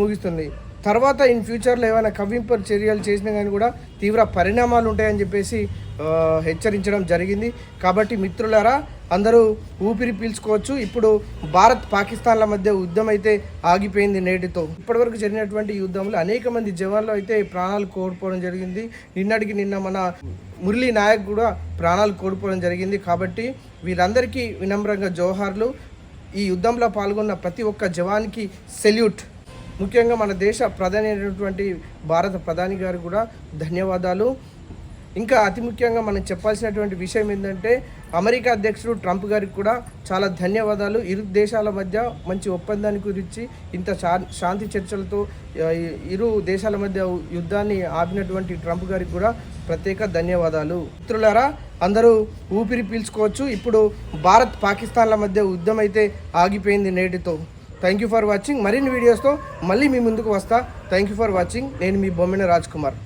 ముగిస్తుంది. తర్వాత ఇన్ ఫ్యూచర్లో ఏమైనా కవ్వింపు చర్యలు చేసినా కానీ కూడా తీవ్ర పరిణామాలు ఉంటాయని చెప్పేసి హెచ్చరించడం జరిగింది. కాబట్టి మిత్రులారా, అందరూ ఊపిరి పీల్చుకోవచ్చు. ఇప్పుడు భారత్ పాకిస్తాన్ల మధ్య యుద్ధం అయితే ఆగిపోయింది నేటితో. ఇప్పటివరకు జరిగినటువంటి యుద్ధంలో అనేక మంది జవాన్లు అయితే ప్రాణాలు కోల్పోవడం జరిగింది. నిన్న మన మురళీ నాయక్ కూడా ప్రాణాలు కోల్పోవడం జరిగింది. కాబట్టి వీరందరికీ వినమ్రంగా జోహార్లు. ఈ యుద్ధంలో పాల్గొన్న ప్రతి ఒక్క జవాన్కి సెల్యూట్. ముఖ్యంగా మన దేశ ప్రధాని అయినటువంటి భారత ప్రధాని గారు కూడా ధన్యవాదాలు. ఇంకా అతి ముఖ్యంగా మనం చెప్పాల్సినటువంటి విషయం ఏంటంటే, అమెరికా అధ్యక్షుడు ట్రంప్ గారికి కూడా చాలా ధన్యవాదాలు. ఇరు దేశాల మధ్య మంచి ఒప్పందాన్ని గురించి ఇంత శాంతి చర్చలతో ఇరు దేశాల మధ్య యుద్ధాన్ని ఆపినటువంటి ట్రంప్ గారికి కూడా ప్రత్యేక ధన్యవాదాలు. మిత్రులారా, అందరూ ఊపిరి పీల్చుకోవచ్చు. ఇప్పుడు భారత్ పాకిస్తాన్ల మధ్య యుద్ధం అయితే ఆగిపోయింది నేటితో. Thank you for watching. మరిన్ని వీడియోస్తో మళ్ళీ మీ ముందుకు వస్తా. Thank you for watching. నేను మీ బొమ్మిన రాజ్ కుమార్.